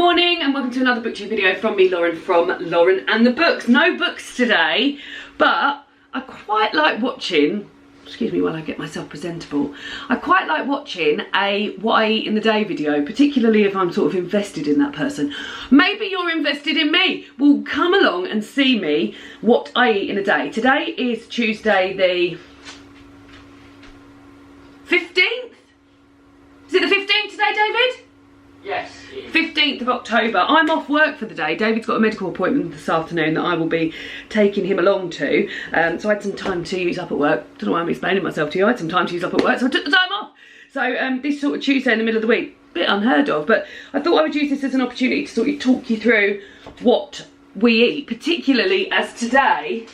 morning and welcome to another booktube video from me, Lauren, from Lauren and the Books. No books today, but I quite like watching, excuse me while I get myself presentable, I quite like watching a what I eat in the day video, particularly if I'm sort of invested in that person. Maybe you're invested in me. Well, come along and see me what I eat in a day. Today is Tuesday the 15th? Is it the 15th today, David? Yes. 15th of October. I'm off work for the day. David's got a medical appointment this afternoon that I will be taking him along to. So I had some time to use up at work. Don't know why I'm explaining myself to you. I had some time to use up at work, so I took the time off. So this sort of Tuesday in the middle of the week, a bit unheard of, but I thought I would use this as an opportunity to sort of talk you through what we eat, particularly as today,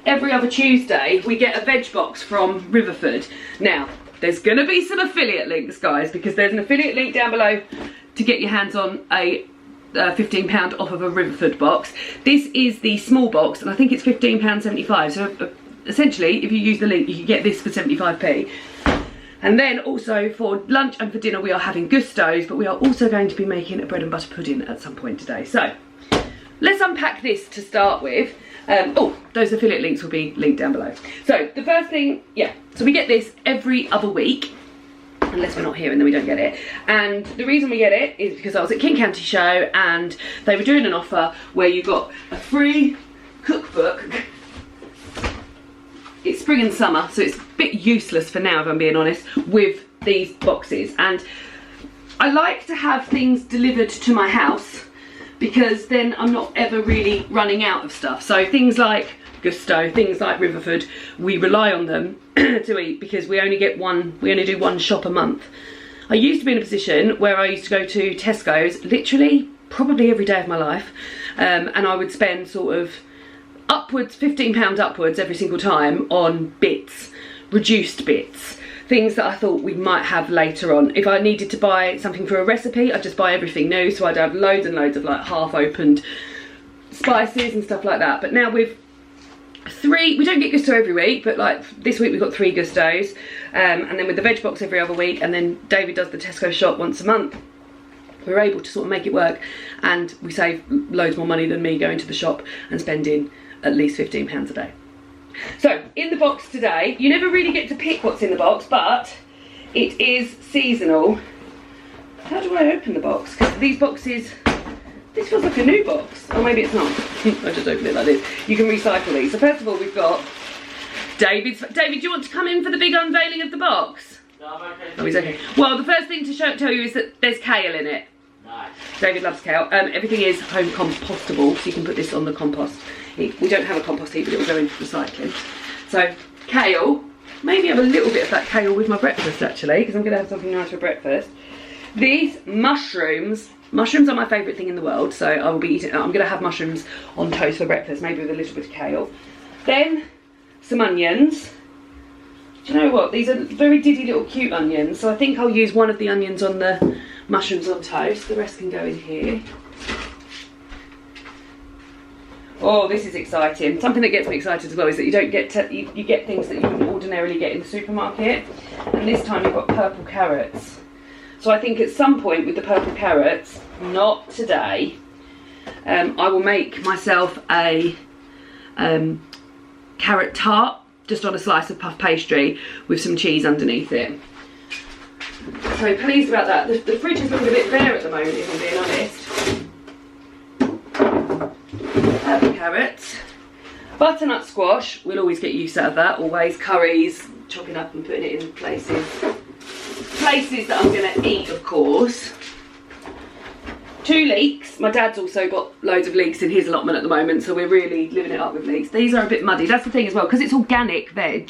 every other Tuesday, we get a veg box from Riverford. Now, there's going to be some affiliate links, guys, because there's an affiliate link down below to get your hands on a £15 off of a Riverford box. This is the small box, and I think it's £15.75. So essentially, if you use the link, you can get this for 75p. And then also for lunch and for dinner, we are having Gustos, but we are also going to be making a bread and butter pudding at some point today. So let's unpack this to start with. Those affiliate links will be linked down below. So the first thing, so we get this every other week, unless we're not here and then we don't get it. And the reason we get it is because I was at King County Show and they were doing an offer where you got a free cookbook. It's spring and summer, so it's a bit useless for now if I'm being honest, with these boxes. And I like to have things delivered to my house because then I'm not ever really running out of stuff. So things like Gousto, things like Riverford, we rely on them to eat because we only do one shop a month. I used to be in a position where I used to go to Tesco's literally probably every day of my life, and I would spend sort of upwards, £15 upwards every single time on bits, reduced bits, things that I thought we might have later on. If I needed to buy something for a recipe, I'd just buy everything new, so I'd have loads and loads of like half opened spices and stuff like that. But now with we don't get Gousto every week, but like this week we've got 3 Gustos, and then with the veg box every other week, and then David does the Tesco shop once a month. We're able to sort of make it work, and we save loads more money than me going to the shop and spending at least £15 a day. So in the box today, you never really get to pick what's in the box, but it is seasonal. How do I open the box? Because these boxes, this feels like a new box. Oh, maybe it's not. I just open it like this. You can recycle these. So first of all, we've got David's. David, do you want to come in for the big unveiling of the box? No, I'm okay. Oh, he's okay. Well, the first thing to tell you is that there's kale in it. Nice. David loves kale. Everything is home compostable, so you can put this on the compost heap. We don't have a compost heap, but it will go into recycling. So kale. Maybe have a little bit of that kale with my breakfast actually, because I'm going to have something nice for breakfast. These mushrooms. Mushrooms are my favourite thing in the world, so I will be eating. I'm going to have mushrooms on toast for breakfast, maybe with a little bit of kale. Then some onions. Do you know what? These are very diddy little cute onions, so I think I'll use one of the onions on the mushrooms on toast. The rest can go in here. Oh, this is exciting. Something that gets me excited as well is that you don't get to, you get things that you wouldn't ordinarily get in the supermarket, and this time you've got purple carrots. So I think at some point with the purple carrots, not today, I will make myself a carrot tart just on a slice of puff pastry with some cheese underneath it. So pleased about that. The fridge is looking a bit bare at the moment, if I'm being honest. Purple carrots. Butternut squash, we'll always get use out of that, always. Curries, chopping up and putting it in places that I'm going to eat, of course. 2 leeks. My dad's also got loads of leeks in his allotment at the moment, so we're really living it up with leeks. These are a bit muddy. That's the thing as well, because it's organic veg.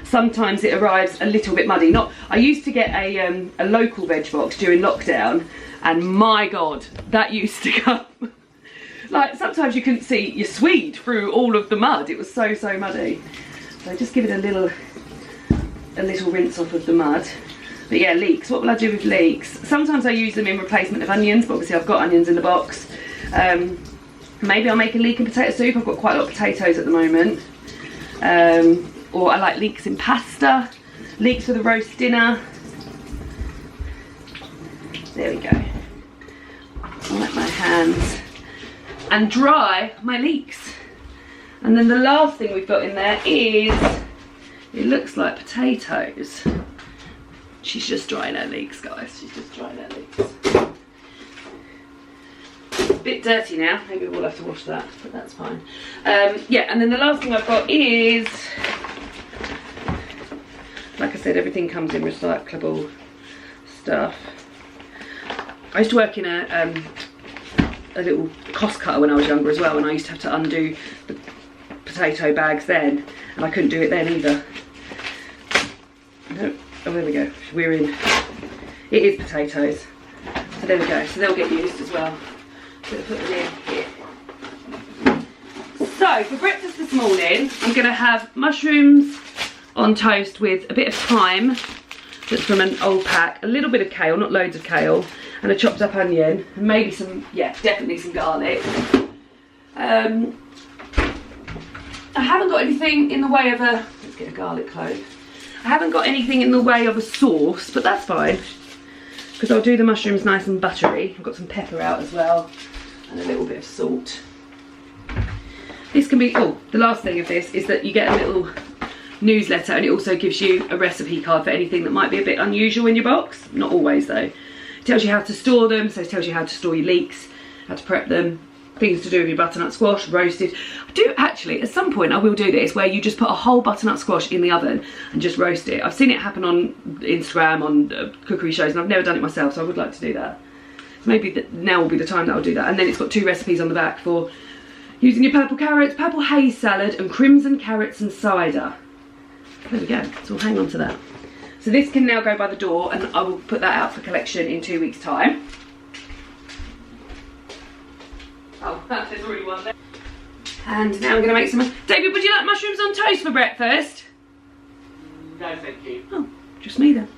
Sometimes it arrives a little bit muddy. I used to get a local veg box during lockdown, and my God, that used to come. Like sometimes you couldn't see your swede through all of the mud. It was so muddy. So just give it a little rinse off of the mud. But yeah, leeks. What will I do with leeks? Sometimes I use them in replacement of onions, but obviously I've got onions in the box. Maybe I'll make a leek and potato soup. I've got quite a lot of potatoes at the moment. Or I like leeks in pasta. Leeks for the roast dinner. There we go. wipe my hands and dry my leeks. And then the last thing we've got in there is, it looks like potatoes. She's just drying her leeks, guys. She's just drying her leeks. It's a bit dirty now. Maybe we'll have to wash that, but that's fine. Yeah, and then the last thing I've got is, like I said, everything comes in recyclable stuff. I used to work in a little cost cutter when I was younger as well, and I used to have to undo the potato bags then, and I couldn't do it then either. No. Oh, there we go. We're in. It is potatoes. So there we go. So they'll get used as well. So put them in here. So for breakfast this morning, I'm going to have mushrooms on toast with a bit of thyme that's from an old pack, a little bit of kale, not loads of kale, and a chopped up onion, and maybe some, yeah, definitely some garlic. I haven't got anything in the way of a, let's get a garlic clove. I haven't got anything in the way of a sauce, but that's fine, because I'll do the mushrooms nice and buttery. I've got some pepper out as well, and a little bit of salt. This can be, oh, the last thing of this is that you get a little newsletter, and it also gives you a recipe card for anything that might be a bit unusual in your box. Not always though. It tells you how to store them, so it tells you how to store your leeks, how to prep them, things to do with your butternut squash, roasted. I do actually, at some point I will do this, where you just put a whole butternut squash in the oven and just roast it. I've seen it happen on Instagram, on cookery shows, and I've never done it myself, so I would like to do that. So maybe now will be the time that I'll do that. And then it's got 2 recipes on the back for using your purple carrots, purple haze salad, and crimson carrots and cider. There we go, so we'll hang on to that. So this can now go by the door, and I will put that out for collection in 2 weeks' time. Oh, there's already one there. And now I'm going to make some. David, would you like mushrooms on toast for breakfast? No, thank you. Oh, just me then.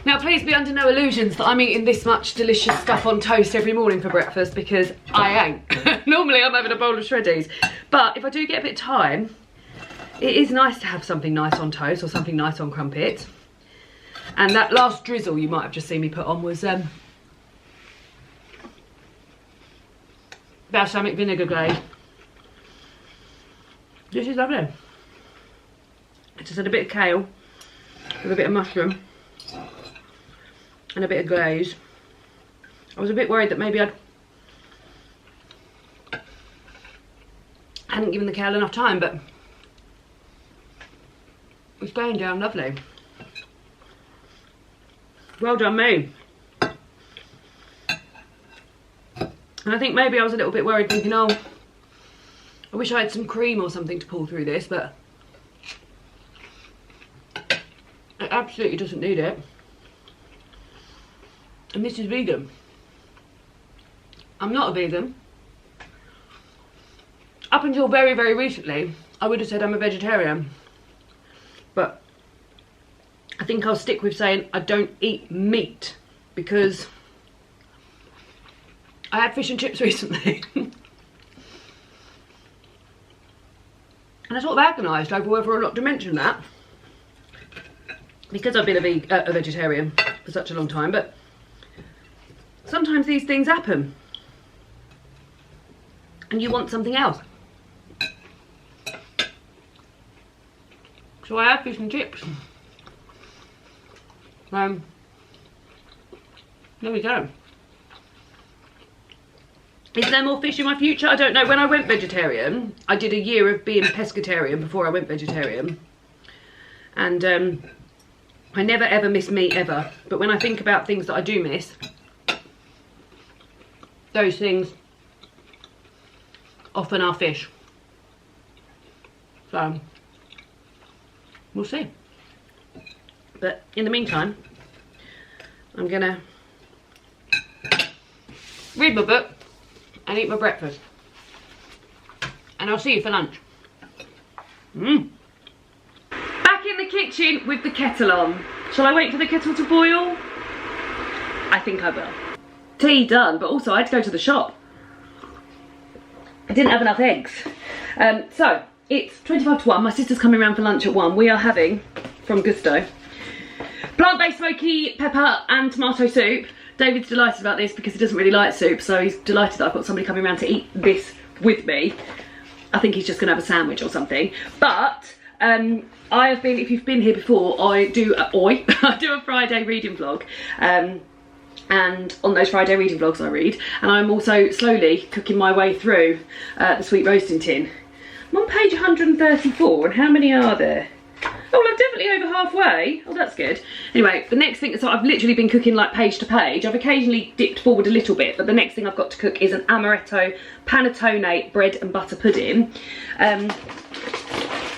Now please be under no illusions that I'm eating this much delicious stuff on toast every morning for breakfast, because I ain't. Normally I'm having a bowl of shreddies. But if I do get a bit of time, it is nice to have something nice on toast or something nice on crumpets. And that last drizzle you might have just seen me put on was balsamic vinegar glaze. This is lovely. I just had a bit of kale with a bit of mushroom and a bit of glaze. I was a bit worried that maybe I hadn't given the kale enough time, but it's going down lovely. Well done me. And I think maybe I was a little bit worried, thinking, oh, I wish I had some cream or something to pull through this, but it absolutely doesn't need it. And this is vegan. I'm not a vegan. Up until very, very recently, I would have said I'm a vegetarian. But I think I'll stick with saying I don't eat meat, because I had fish and chips recently. And I sort of agonised over whether or not to mention that, because I've been a vegetarian for such a long time. But sometimes these things happen and you want something else. So I had fish and chips. There we go. Is there more fish in my future? I don't know. When I went vegetarian, I did a year of being pescatarian before I went vegetarian. And I never ever miss meat, ever. But when I think about things that I do miss, those things often are fish. So, we'll see. But in the meantime, I'm gonna read my book and eat my breakfast. And I'll see you for lunch. Back in the kitchen with the kettle on. Shall I wait for the kettle to boil? I think I will. Tea done, but also I had to go to the shop. I didn't have enough eggs. So, it's 25 to 1. My sister's coming around for lunch at 1. We are having, from Gousto, plant-based smoky pepper and tomato soup. David's delighted about this because he doesn't really like soup, so he's delighted that I've got somebody coming around to eat this with me. I think he's just going to have a sandwich or something. But I have been, if you've been here before, I do a Friday reading vlog. And on those Friday reading vlogs I read. And I'm also slowly cooking my way through the sweet roasting tin. I'm on page 134, and how many are there? Oh, well, I'm definitely over halfway. Oh, that's good. Anyway, the next thing, so I've literally been cooking like page to page. I've occasionally dipped forward a little bit, but the next thing I've got to cook is an amaretto panettone bread and butter pudding.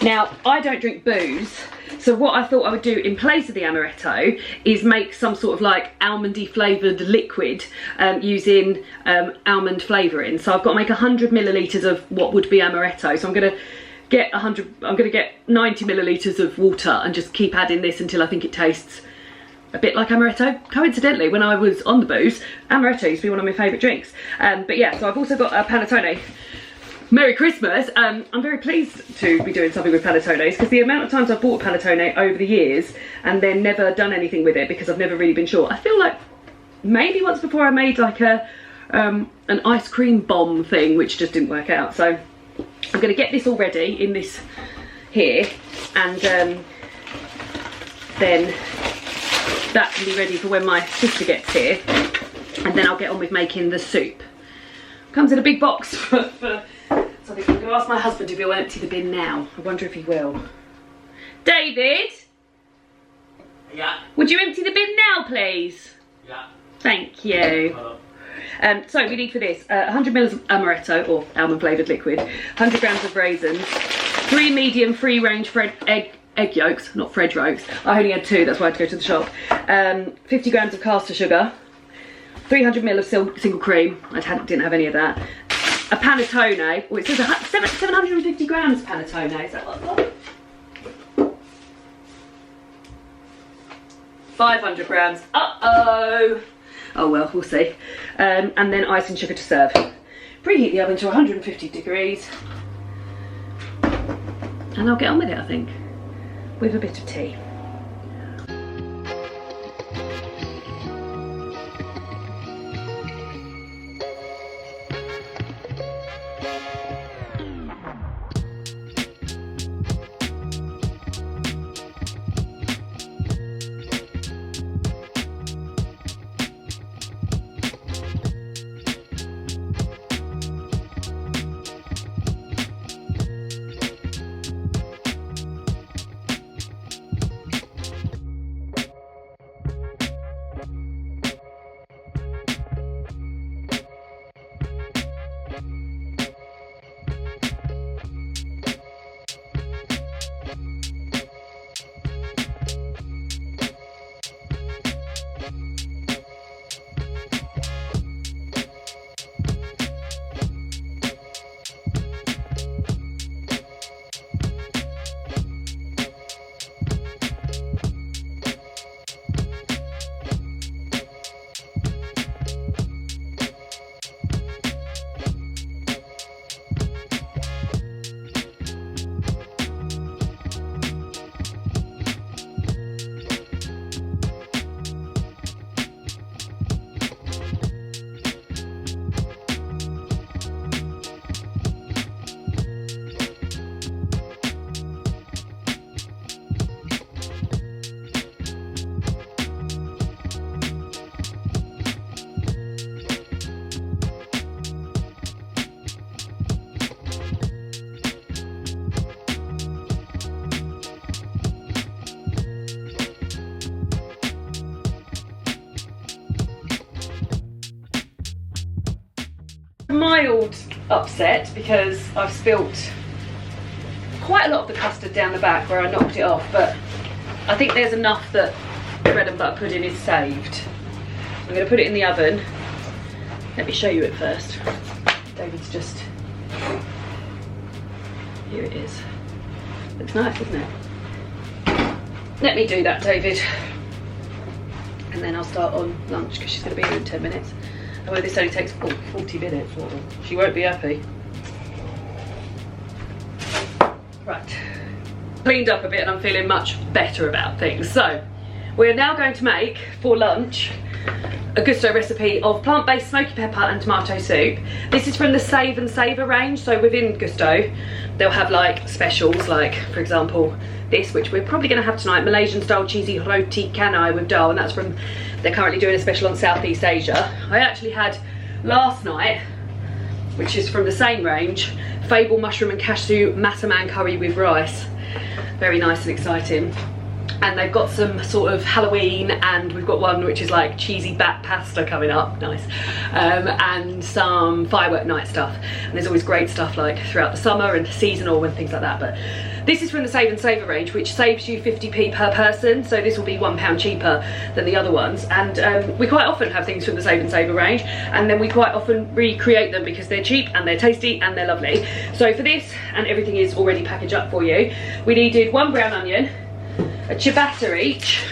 Now, I don't drink booze, so what I thought I would do in place of the amaretto is make some sort of like almondy flavoured liquid using almond flavouring. So I've got to make 100 millilitres of what would be amaretto. So I'm going to get 90 millilitres of water and just keep adding this until I think it tastes a bit like amaretto. Coincidentally, when I was on the booze, amaretto used to be one of my favourite drinks. But yeah, so I've also got a panettone. Merry Christmas. I'm very pleased to be doing something with panettones, because the amount of times I've bought a panettone over the years and then never done anything with it because I've never really been sure. I feel like maybe once before I made like an ice cream bomb thing, which just didn't work out. So I'm going to get this all ready in this here, and then that can be ready for when my sister gets here, and then I'll get on with making the soup. Comes in a big box so I think I'm going to ask my husband if he'll empty the bin now. I wonder if he will. David? Yeah. Would you empty the bin now, please? Yeah. Thank you. So we need for this 100 ml of amaretto, or almond flavoured liquid, 100 grams of raisins, 3 medium free range egg yolks, not Fred yolks. I only had 2, that's why I had to go to the shop. 50 grams of caster sugar, 300 ml of single cream. I didn't have any of that. A panettone. Oh, it says 750 grams panettone. Is that what I've got? 500 grams. Uh-oh. Oh well, we'll see. And then ice and sugar to serve. Preheat the oven to 150 degrees. And I'll get on with it, I think, with a bit of tea. Mild upset because I've spilt quite a lot of the custard down the back where I knocked it off, but I think there's enough that the bread and butter pudding is saved. I'm going to put it in the oven. Let me show you it first. David's just... Here it is. Looks nice, doesn't it? Let me do that, David. And then I'll start on lunch because she's going to be here in 10 minutes. Although this only takes 40 minutes, she won't be happy. Right, cleaned up a bit and I'm feeling much better about things. So, we're now going to make, for lunch, a Gousto recipe of plant-based smoky pepper and tomato soup. This is from the Save and Savour range, so within Gousto, they'll have like specials, like, for example, this, which we're probably going to have tonight, Malaysian style cheesy roti canai with dal, and that's from, they're currently doing a special on Southeast Asia. I actually had last night, which is from the same range, Fable mushroom and cashew massaman curry with rice. Very nice and exciting. And they've got some sort of Halloween, and we've got one which is like cheesy bat pasta coming up, nice, and some firework night stuff. And there's always great stuff like throughout the summer and seasonal and things like that. But this is from the Save and Savour range, which saves you 50p per person, so this will be £1 cheaper than the other ones. And we quite often have things from the Save and Savour range, and then we quite often recreate them because they're cheap and they're tasty and they're lovely. So for this, and everything is already packaged up for you, we needed 1 brown onion, a ciabatta each,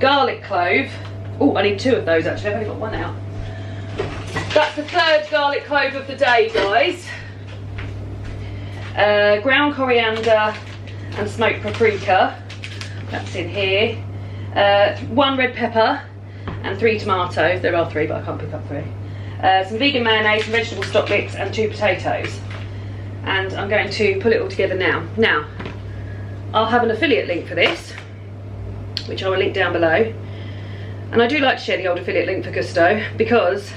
garlic clove. Oh, I need 2 of those actually, I've only got 1 out. That's the 3rd garlic clove of the day, guys. Ground coriander and smoked paprika, that's in here. 1 red pepper and 3 tomatoes. There are 3, but I can't pick up 3. Some vegan mayonnaise, some vegetable stock mix, and 2 potatoes. And I'm going to pull it all together now. Now, I'll have an affiliate link for this, which I will link down below. And I do like to share the old affiliate link for Gousto, because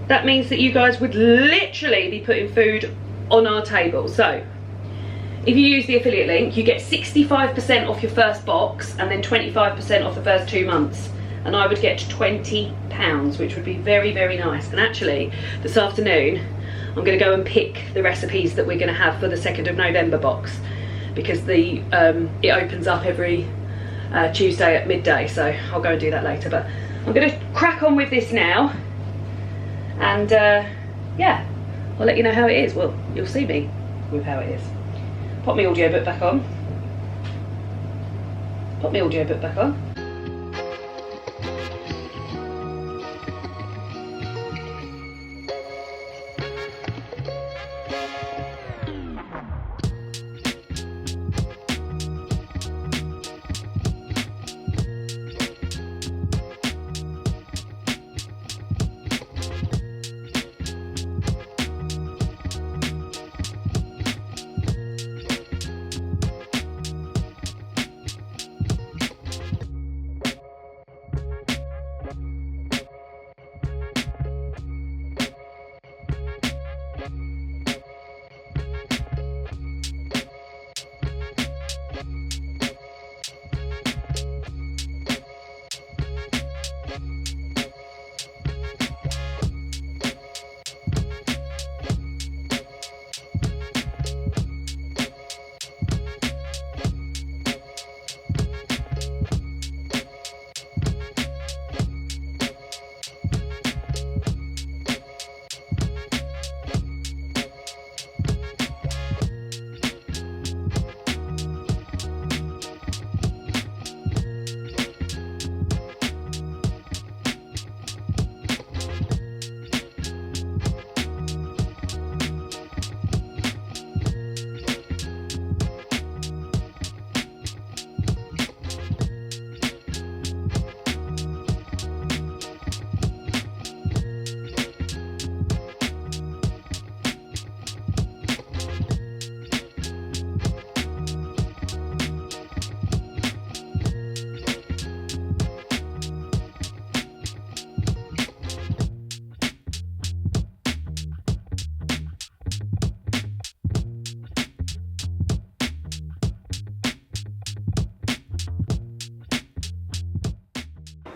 that means that you guys would literally be putting food on our table. So if you use the affiliate link, you get 65% off your first box and then 25% off the first 2 months. And I would get £20, which would be very, very nice. And actually, this afternoon, I'm going to go and pick the recipes that we're going to have for the 2nd of November box, because the it opens up every Tuesday at midday, so I'll go and do that later. But I'm going to crack on with this now, and yeah, I'll let you know how it is. Well, you'll see me with how it is. Pop my audio book back on. Put my audiobook back on.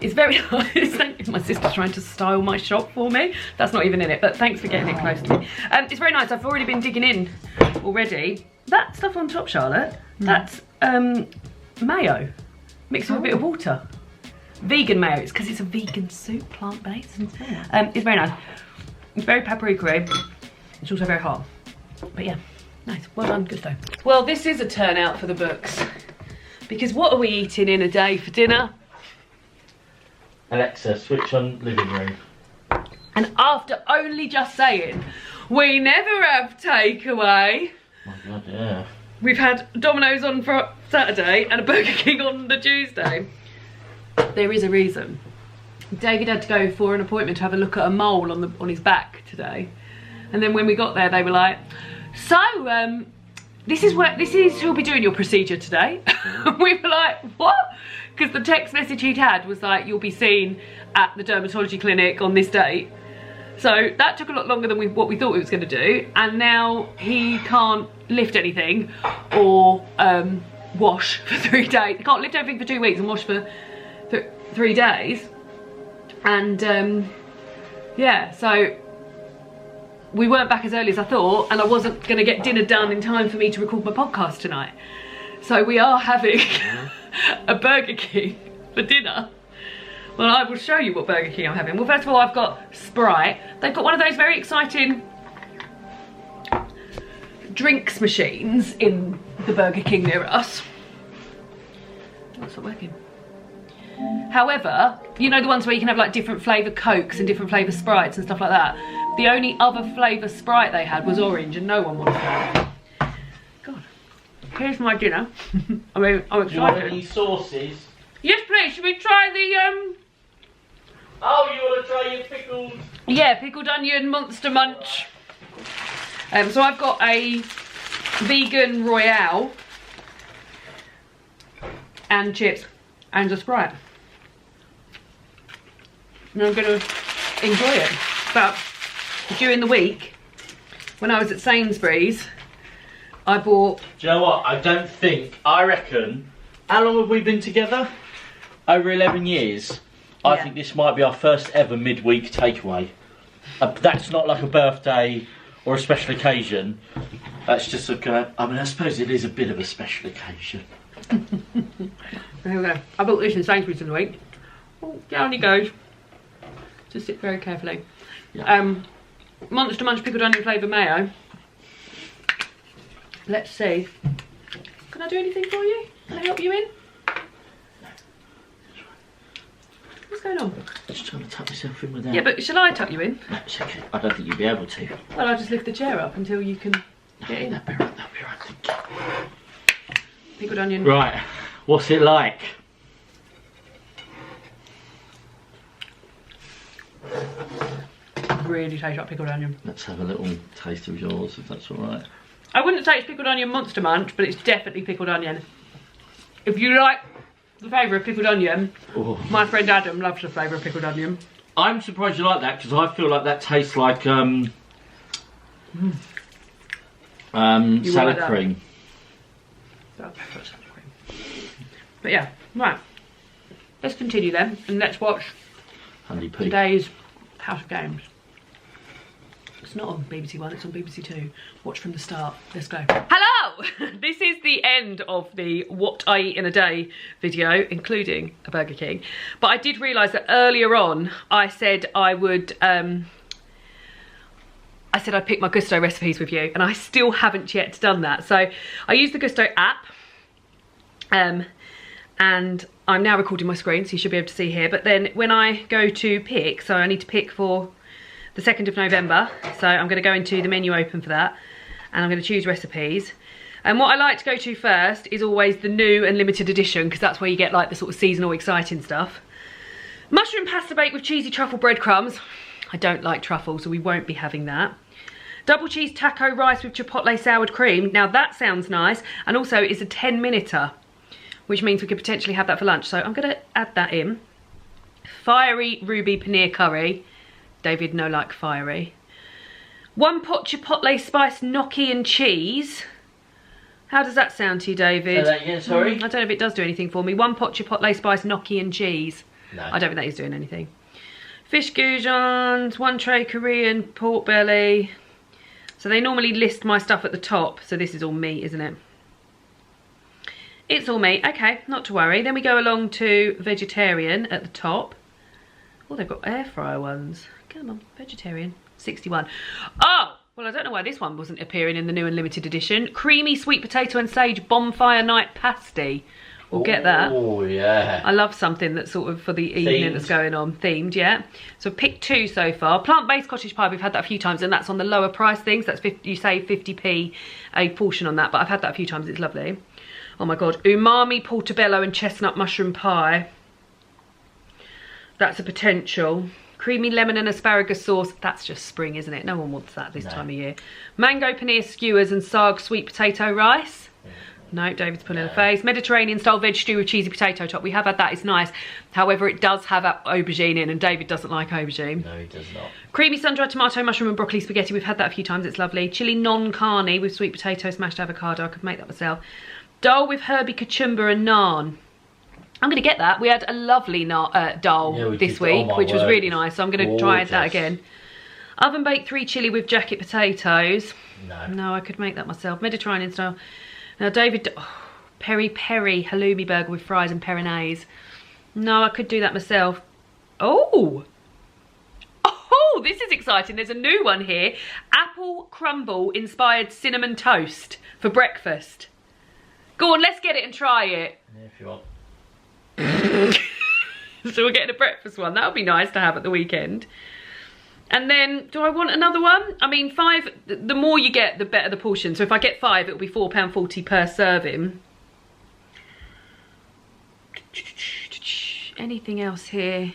It's very nice. My sister's trying to style my shop for me. That's not even in it, but thanks for getting it close to me. It's very nice. I've already been digging in already. That stuff on top, Charlotte, that's mayo mixed with a bit of water. Vegan mayo. It's because it's a vegan soup, plant-based. It's very nice. It's very paprika-y. It's also very hot. But yeah, nice. Well done, Gousto. Well, this is a turnout for the books. Because what are we eating in a day for dinner? Alexa, switch on living room. And after only just saying, we never have takeaway. Oh my God, yeah. We've had Domino's on for Saturday and a Burger King on the Tuesday. There is a reason. David had to go for an appointment to have a look at a mole on his back today. And then when we got there, they were like, so, this is who'll be doing your procedure today. We were like, what? Because the text message he'd had was like, you'll be seen at the dermatology clinic on this date. So that took a lot longer than what we thought we was going to do. And now he can't lift anything or wash for 3 days. He can't lift anything for 2 weeks and wash for 3 days. And yeah, so we weren't back as early as I thought, and I wasn't going to get dinner done in time for me to record my podcast tonight. So we are having a Burger King for dinner. Well, I will show you what Burger King I'm having. Well, first of all, I've got Sprite. They've got one of those very exciting drinks machines in the Burger King near us. Oh, it's not working. However, you know the ones where you can have like different flavour Cokes and different flavour Sprites and stuff like that? The only other flavour Sprite they had was orange and no one wanted that. God. Here's my dinner. I'm excited. Do you want any sauces? Yes, please. Should we try the Oh, you want to try your pickled? Yeah, pickled onion Monster Munch. So I've got a vegan Royale and chips and a Sprite. And I'm going to enjoy it. But during the week, when I was at Sainsbury's, I bought... Do you know what? I reckon, how long have we been together? Over 11 years. I think this might be our first ever midweek takeaway. That's not like a birthday or a special occasion. That's just I suppose it is a bit of a special occasion. There we go. I bought this in Sainsbury's in the week. Oh, down he goes. Just sit very carefully. Yeah. Monster Munch pickled onion flavour mayo. Let's see. Can I do anything for you? Can I help you in? What's going on? Just trying to tuck myself in with that. Yeah, but shall I tuck you in? No, it's okay. I don't think you'll be able to. Well, I'll just lift the chair up until you can get in. That'll be right, thank you. Pickled onion. Right, what's it like? Really tastes like pickled onion. Let's have a little taste of yours, if that's all right. I wouldn't say it's pickled onion monster munch, but it's definitely pickled onion. If you like the flavour of pickled onion, my friend Adam loves the flavour of pickled onion. I'm surprised you like that, because I feel like that tastes like salad cream. But yeah, right. Let's continue then, and let's watch Honey pea. today's House of Games. It's not on BBC One, it's on BBC Two. Watch from the start. Let's go. Hello! This is the end of the What I Eat in a Day video, including a Burger King. But I did realise that earlier on, I said I would... I said I'd pick my Gousto recipes with you, and I still haven't yet done that. So I use the Gousto app, and I'm now recording my screen, so you should be able to see here. But then when I go to pick, so I need to pick for the 2nd of November. So I'm going to go into the menu open for that, and I'm going to choose recipes. And what I like to go to first is always the new and limited edition, because that's where you get like the sort of seasonal exciting stuff. Mushroom pasta bake with cheesy truffle breadcrumbs. I don't like truffle, so we won't be having that. Double cheese taco rice with chipotle soured cream. Now that sounds nice, and also it's a 10-minuter, which means we could potentially have that for lunch. So I'm going to add that in. Fiery ruby paneer curry. David no like fiery. 1 pot chipotle spice gnocchi and cheese. How does that sound to you, David? Say that again, sorry? I don't know if it does do anything for me. 1 pot chipotle spice gnocchi and cheese. No. I don't think that is doing anything. Fish goujons, 1 tray Korean pork belly. So they normally list my stuff at the top. So this is all meat, isn't it? It's all meat. Okay, not to worry. Then we go along to vegetarian at the top. Oh, they've got air fryer ones. Come on, vegetarian. 61. Oh, well, I don't know why this one wasn't appearing in the new and limited edition. Creamy sweet potato and sage bonfire night pasty. We'll get that. Oh, yeah. I love something that's sort of for the evening that's going on. Themed, yeah. So pick 2 so far. Plant-based cottage pie, we've had that a few times, and that's on the lower price things. That's 50, you save 50p a portion on that, but I've had that a few times. It's lovely. Oh my God. Umami portobello and chestnut mushroom pie. That's a potential. Creamy lemon and asparagus sauce. That's just spring, isn't it? No one wants that this time of year. Mango paneer skewers and sarg sweet potato rice. No, David's pulling a face. Mediterranean style veg stew with cheesy potato top. We have had that, it's nice. However, it does have aubergine in, and David doesn't like aubergine. No, he does not. Creamy sun-dried tomato, mushroom and broccoli spaghetti. We've had that a few times, it's lovely. Chili non-carne with sweet potato, smashed avocado. I could make that myself. Dal with herby kachumba and naan. I'm going to get that. We had a lovely dal this week, which was really nice. So I'm going to try that again. Oven baked 3 chili with jacket potatoes. No, I could make that myself. Mediterranean style. Now David, peri peri halloumi burger with fries and peronaise. No, I could do that myself. Oh, this is exciting. There's a new one here. Apple crumble inspired cinnamon toast for breakfast. Go on, let's get it and try it. Yeah, if you want. So we're getting a breakfast one. That would be nice to have at the weekend. And then, do I want another one? I mean, 5, the more you get, the better the portion. So if I get 5, it'll be £4.40 per serving. Anything else here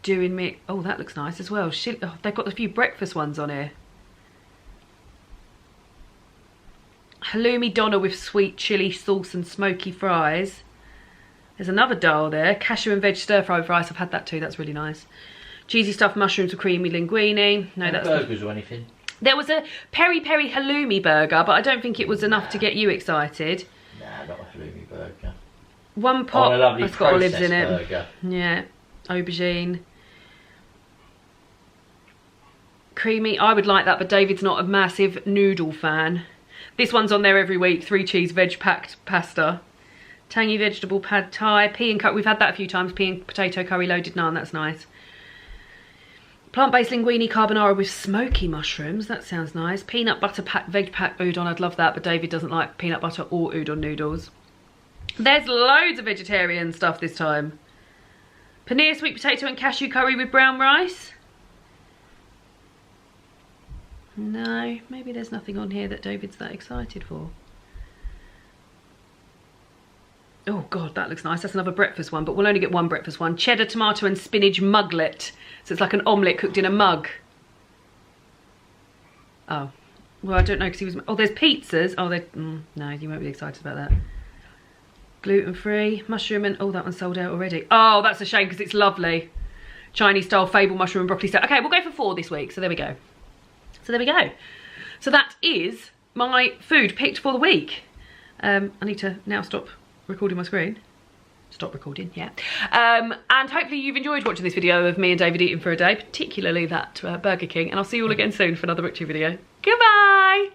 doing me? Oh, that looks nice as well. Oh, they've got a few breakfast ones on here. Halloumi doner with sweet chilli sauce and smoky fries. There's another dal there. Cashew and veg stir fry with rice. I've had that too. That's really nice. Cheesy stuffed mushrooms with creamy linguine. No, that's burgers or anything. There was a peri peri halloumi burger, but I don't think it was enough to get you excited. Nah, not a halloumi burger. 1 pot. Oh, a lovely that's got olives in it. Burger. Yeah, aubergine. Creamy. I would like that, but David's not a massive noodle fan. This one's on there every week. 3 cheese veg packed pasta. Tangy vegetable pad thai. Pea and cut. We've had that a few times. Pea and potato curry loaded naan. That's nice. Plant-based linguine carbonara with smoky mushrooms. That sounds nice. Peanut butter veg pack udon. I'd love that, but David doesn't like peanut butter or udon noodles. There's loads of vegetarian stuff this time. Paneer, sweet potato and cashew curry with brown rice. No, maybe there's nothing on here that David's that excited for. Oh God, that looks nice. That's another breakfast one, but we'll only get one breakfast one. Cheddar, tomato and spinach muglet. So it's like an omelette cooked in a mug. Oh, well, I don't know because he was... Oh, there's pizzas. Oh, no, you won't be excited about that. Gluten-free, mushroom and... Oh, that one's sold out already. Oh, that's a shame because it's lovely. Chinese style fable mushroom and broccoli salad. Okay, we'll go for 4 this week. So there we go. So there we go. So that is my food picked for the week. I need to now stop recording my screen. Stop recording, yeah. And hopefully you've enjoyed watching this video of me and David eating for a day, particularly that Burger King. And I'll see you all again soon for another butchery video. Goodbye!